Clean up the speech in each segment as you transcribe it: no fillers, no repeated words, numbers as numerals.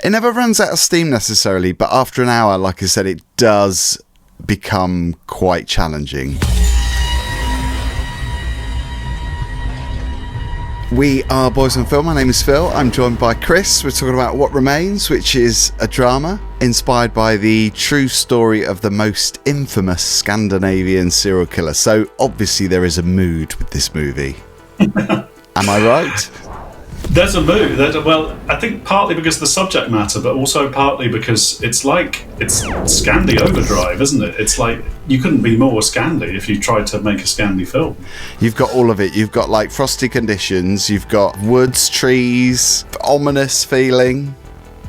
It never runs out of steam necessarily, but after an hour, like I said, it does become quite challenging. We are Boys on Film. My name is Phil. I'm joined by Chris. We're talking about What Remains, which is a drama inspired by the true story of the most infamous Scandinavian serial killer. So obviously there is a mood with this movie. Am I right? There's a mood. Well, I think partly because of the subject matter, but also partly because it's Scandi overdrive, isn't it? It's like you couldn't be more Scandi if you tried to make a Scandi film. You've got all of it. You've got like frosty conditions. You've got woods, trees, ominous feeling.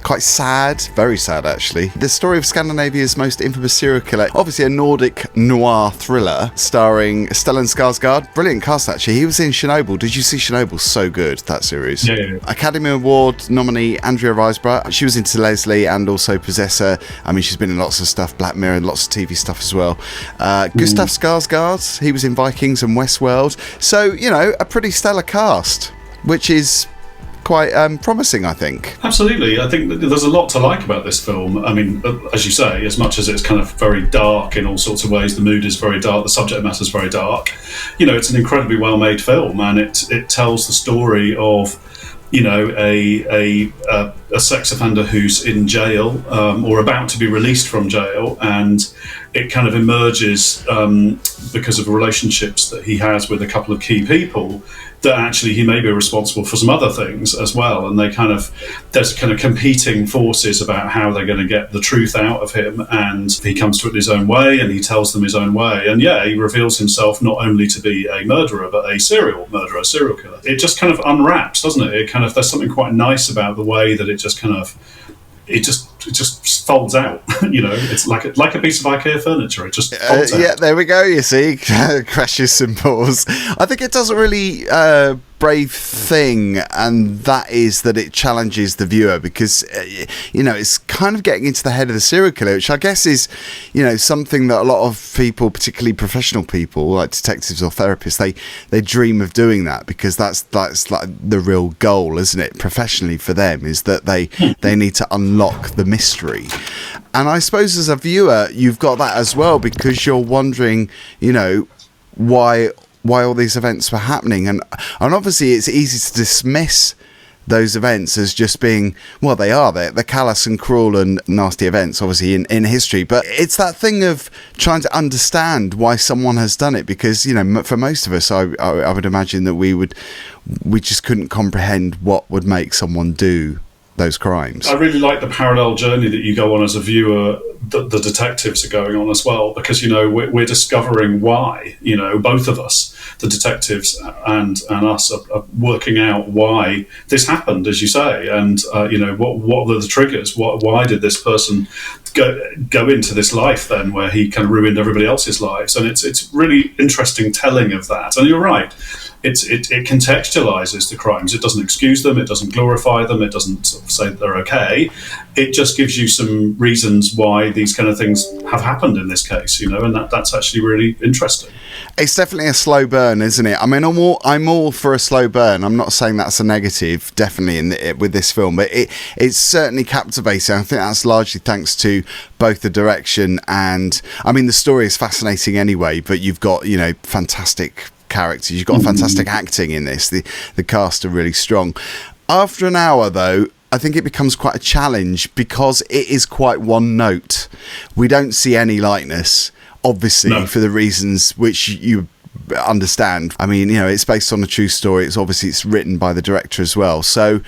Quite sad, very sad actually. The story of Scandinavia's most infamous serial killer, obviously a Nordic noir thriller starring Stellan Skarsgård. Brilliant cast actually. He was in Chernobyl. Did you see Chernobyl? So good, that series. Yeah. Academy Award nominee Andrea Riseborough. She was into Leslie and also Possessor. I mean, she's been in lots of stuff, Black Mirror, and lots of TV stuff as well. Gustaf Skarsgård, he was in Vikings and Westworld. So, you know, a pretty stellar cast, which is quite promising, I think. Absolutely. I think that there's a lot to like about this film. I mean, as you say, as much as it's kind of very dark in all sorts of ways, the mood is very dark, the subject matter is very dark. You know, it's an incredibly well-made film, and it tells the story of, you know, a sex offender who's in jail or about to be released from jail, and it kind of emerges because of relationships that he has with a couple of key people that actually he may be responsible for some other things as well, and there's kind of competing forces about how they're going to get the truth out of him, and he comes to it his own way and he tells them his own way, and he reveals himself not only to be a murderer but a serial murderer, a serial killer. It just kind of unwraps, doesn't it? It kind of, there's something quite nice about the way that it just kind of it just folds out. You know, it's like a piece of IKEA furniture. It just folds out. Yeah, there we go. You see, crashes symbols. I think it does a really brave thing, and that is that it challenges the viewer, because you know, it's kind of getting into the head of the serial killer, which I guess is, you know, something that a lot of people, particularly professional people like detectives or therapists, they dream of doing that, because that's like the real goal, isn't it, professionally for them, is that they need to unlock the mystery. And I suppose as a viewer you've got that as well, because you're wondering, you know, why all these events were happening, and obviously it's easy to dismiss those events as just being, well, they're callous and cruel and nasty events, obviously, in history, but it's that thing of trying to understand why someone has done it, because, you know, for most of us, I would imagine that we just couldn't comprehend what would make someone do those crimes. I really like the parallel journey that you go on as a viewer, that the detectives are going on as well, because, you know, we're discovering why, you know, both of us, the detectives and us, are working out why this happened, as you say, and you know, what were the triggers, why did this person go into this life then where he kind of ruined everybody else's lives, and it's really interesting telling of that. And you're right, it contextualizes the crimes. It doesn't excuse them, it doesn't glorify them, it doesn't sort of say that they're okay. It just gives you some reasons why these kind of things have happened in this case, you know, and that's actually really interesting. It's definitely a slow burn, isn't it? I mean, I'm all for a slow burn. I'm not saying that's a negative, definitely, with this film, but it's certainly captivating. I think that's largely thanks to both the direction and, I mean, the story is fascinating anyway, but you've got, you know, fantastic characters. You've got fantastic acting in this. The cast are really strong. After an hour, though, I think it becomes quite a challenge, because it is quite one note. We don't see any lightness, obviously, for the reasons which you understand. I mean, you know, it's based on a true story. It's written by the director as well. So,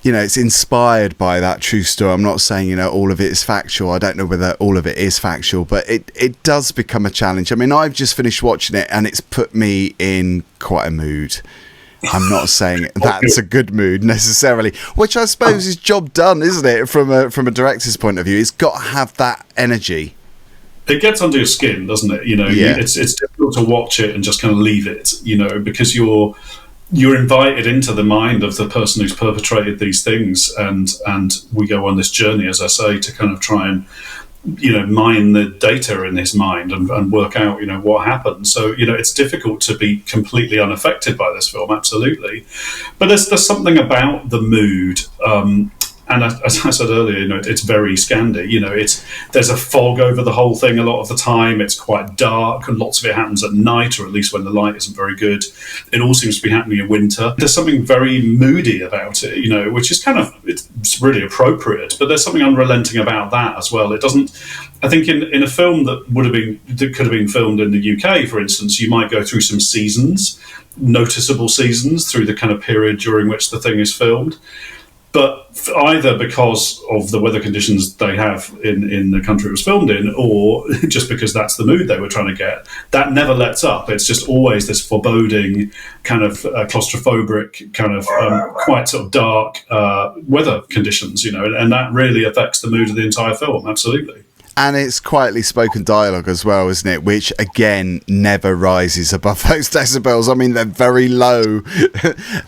you know, it's inspired by that true story. I'm not saying, you know, all of it is factual. I don't know whether all of it is factual, but it does become a challenge. I mean, I've just finished watching it and it's put me in quite a mood. I'm not saying that's a good mood necessarily, which I suppose is job done, isn't it? From a director's point of view, it's got to have that energy. It gets under your skin, doesn't it? You know, it's difficult to watch it and just kind of leave it, you know, because you're invited into the mind of the person who's perpetrated these things, and we go on this journey, as I say, to kind of try and, you know, mine the data in his mind and work out, you know, what happened. So, you know, it's difficult to be completely unaffected by this film, absolutely. But there's something about the mood And as I said earlier, it's very Scandi. There's a fog over the whole thing a lot of the time. It's quite dark, and lots of it happens at night, or at least when the light isn't very good. It all seems to be happening in winter. There's something very moody about it, which is it's really appropriate. But there's something unrelenting about that as well. It doesn't. I think in a film that could have been filmed in the UK, for instance, you might go through some seasons, noticeable seasons through the kind of period during which the thing is filmed. But either because of the weather conditions they have in the country it was filmed in, or just because that's the mood they were trying to get, that never lets up. It's just always this foreboding, kind of claustrophobic, kind of quite sort of dark weather conditions, and that really affects the mood of the entire film, absolutely. And it's quietly spoken dialogue as well, isn't it? Which, again, never rises above those decibels. I mean, they're very low,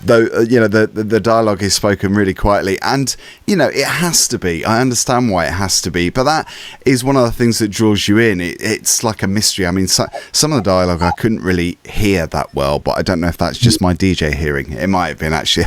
though, the dialogue is spoken really quietly. And, it has to be. I understand why it has to be. But that is one of the things that draws you in. It's like a mystery. I mean, some of the dialogue I couldn't really hear that well, but I don't know if that's just my DJ hearing. It might have been, actually.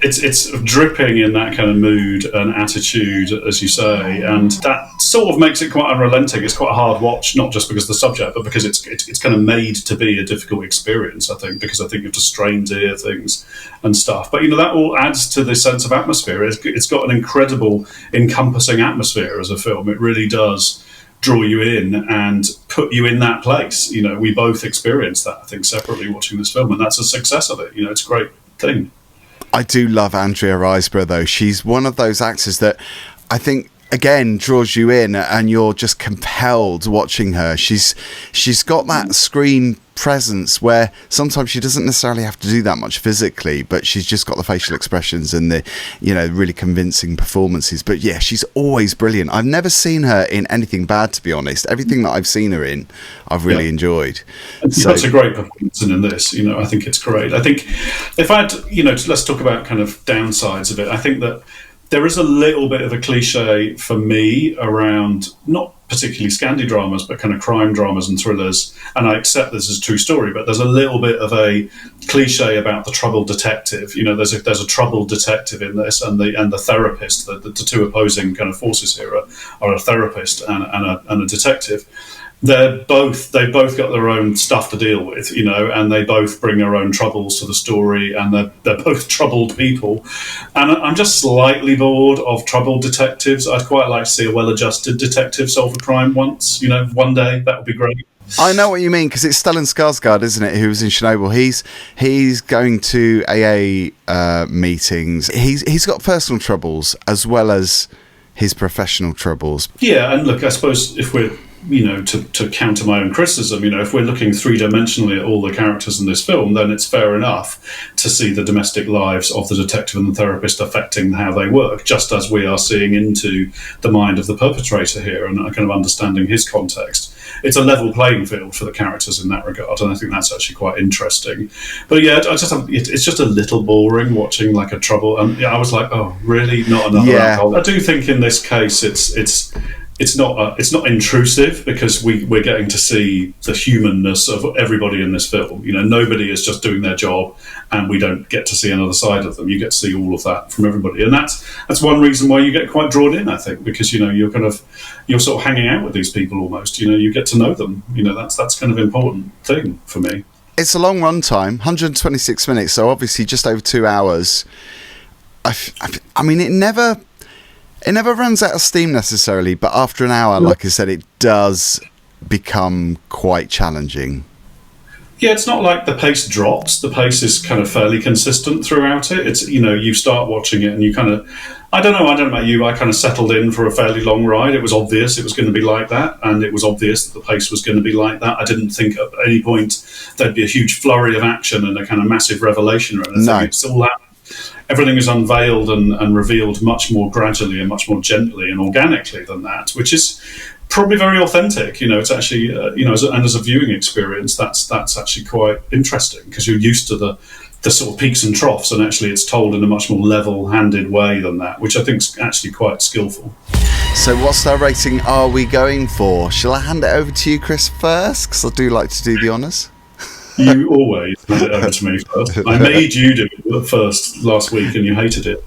It's dripping in that kind of mood and attitude, as you say. And that sort of makes it quite unrelenting. It's quite a hard watch, not just because of the subject, but because it's kind of made to be a difficult experience, I think, because I think you have to strain to hear things and stuff. But, that all adds to the sense of atmosphere. It's got an incredible encompassing atmosphere as a film. It really does draw you in and put you in that place. We both experienced that, I think, separately watching this film, and that's a success of it. It's a great thing. I do love Andrea Riseborough, though. She's one of those actors that I think, again, draws you in and you're just compelled watching her. She's got that screen presence where sometimes she doesn't necessarily have to do that much physically, but she's just got the facial expressions and the really convincing performances. But yeah, she's always brilliant. I've never seen her in anything bad, to be honest. Everything that I've seen her in, I've really enjoyed. So that's a great performance in this. I think it's great. I think if I had let's talk about kind of downsides of it. I think that there is a little bit of a cliche for me around not particularly Scandi dramas, but kind of crime dramas and thrillers. And I accept this as a true story, but there's a little bit of a cliche about the troubled detective. There's a troubled detective in this, and the therapist. The two opposing kind of forces here are a therapist and a detective. They've both got their own stuff to deal with, and they both bring their own troubles to the story, and they're both troubled people. And I'm just slightly bored of troubled detectives. I'd quite like to see a well-adjusted detective solve a crime once, one day. That would be great. I know what you mean, because it's Stellan Skarsgård, isn't it, who was in Chernobyl. He's going to AA meetings. He's got personal troubles as well as his professional troubles. Yeah, and look, I suppose if we're to counter my own criticism, if we're looking three-dimensionally at all the characters in this film, then it's fair enough to see the domestic lives of the detective and the therapist affecting how they work, just as we are seeing into the mind of the perpetrator here and kind of understanding his context. It's a level playing field for the characters in that regard, and I think that's actually quite interesting. But yeah, it's just a little boring watching like a trouble, and I was like, oh, really? Not another alcohol? I do think in this case it's not intrusive, because we're getting to see the humanness of everybody in this film. Nobody is just doing their job, and we don't get to see another side of them. You get to see all of that from everybody, and that's one reason why you get quite drawn in, I think, because you're sort of hanging out with these people almost. You get to know them. That's kind of important thing for me. It's a long run time, 126 minutes, so obviously just over 2 hours. I mean, it never runs out of steam necessarily, but after an hour, like I said, it does become quite challenging. Yeah, it's not like the pace drops. The pace is kind of fairly consistent throughout it. It's, you start watching it and you kind of, I don't know about you, I kind of settled in for a fairly long ride. It was obvious it was going to be like that, and it was obvious that the pace was going to be like that. I didn't think at any point there'd be a huge flurry of action and a kind of massive revelation or anything. No. It's all that. Everything is unveiled and revealed much more gradually and much more gently and organically than that, which is probably very authentic. It's actually, as a viewing experience, that's actually quite interesting, because you're used to the sort of peaks and troughs, and actually it's told in a much more level-handed way than that, which I think is actually quite skillful. So what star rating are we going for? Shall I hand it over to you, Chris, first? Because I do like to do the honours. You always hand it over to me first. I made you do it first last week, and you hated it.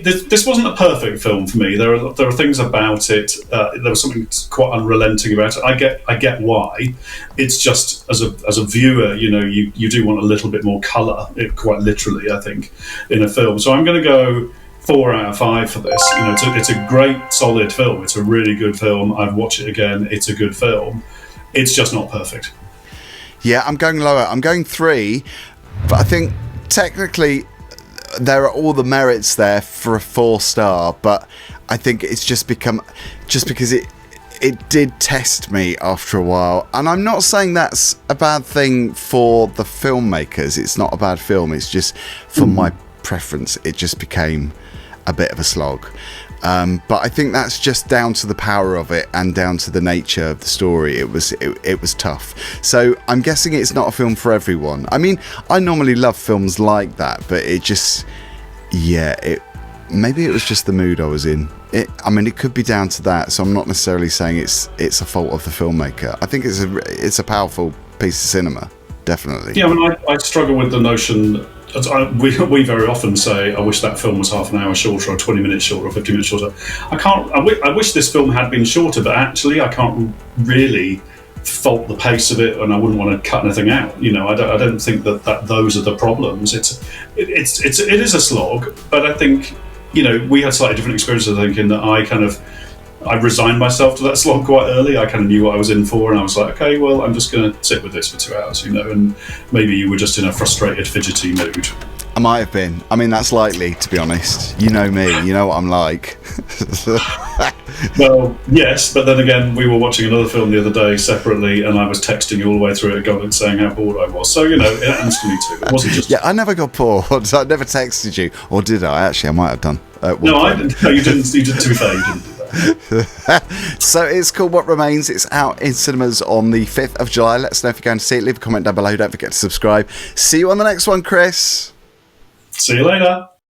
This wasn't a perfect film for me. There are things about it. There was something quite unrelenting about it. I get why. It's just as a viewer, you do want a little bit more colour. Quite literally, I think, in a film. So I'm going to go 4 out of 5 for this. It's a great, solid film. It's a really good film. I'd watch it again. It's a good film. It's just not perfect. Yeah, I'm going lower. I'm going 3, but I think technically there are all the merits there for a 4-star, but I think it's just because it did test me after a while. And I'm not saying that's a bad thing for the filmmakers. It's not a bad film. It's just for my preference, it just became a bit of a slog. But I think that's just down to the power of it and down to the nature of the story. It was tough. So I'm guessing it's not a film for everyone. I mean, I normally love films like that, but maybe it was just the mood I was in. It could be down to that. So I'm not necessarily saying it's a fault of the filmmaker. I think it's a powerful piece of cinema, definitely. Yeah, I struggle with the notion. We very often say, I wish that film was half an hour shorter, or 20 minutes shorter, or 50 minutes shorter. I wish this film had been shorter, but actually I can't really fault the pace of it, and I wouldn't want to cut anything out. I don't think that those are the problems. It is a slog, but I think we had slightly different experiences. I think in that I resigned myself to that slog quite early. I kind of knew what I was in for, and I was like, okay, well, I'm just going to sit with this for 2 hours, and maybe you were just in a frustrated, fidgety mood. I might have been. That's likely, to be honest. You know me, you know what I'm like. Well, yes, but then again, we were watching another film the other day separately, and I was texting you all the way through it, going saying how bored I was. So, it happens to me too. It wasn't just... Yeah, I never got bored. I never texted you. Or did I? Actually, I might have done. No, I didn't. No, you didn't. To be fair, you didn't. So it's called What Remains. It's out in cinemas on the 5th of July. Let us know if you're going to see it. Leave a comment down below. Don't forget to subscribe. See you on the next one, Chris. See you later.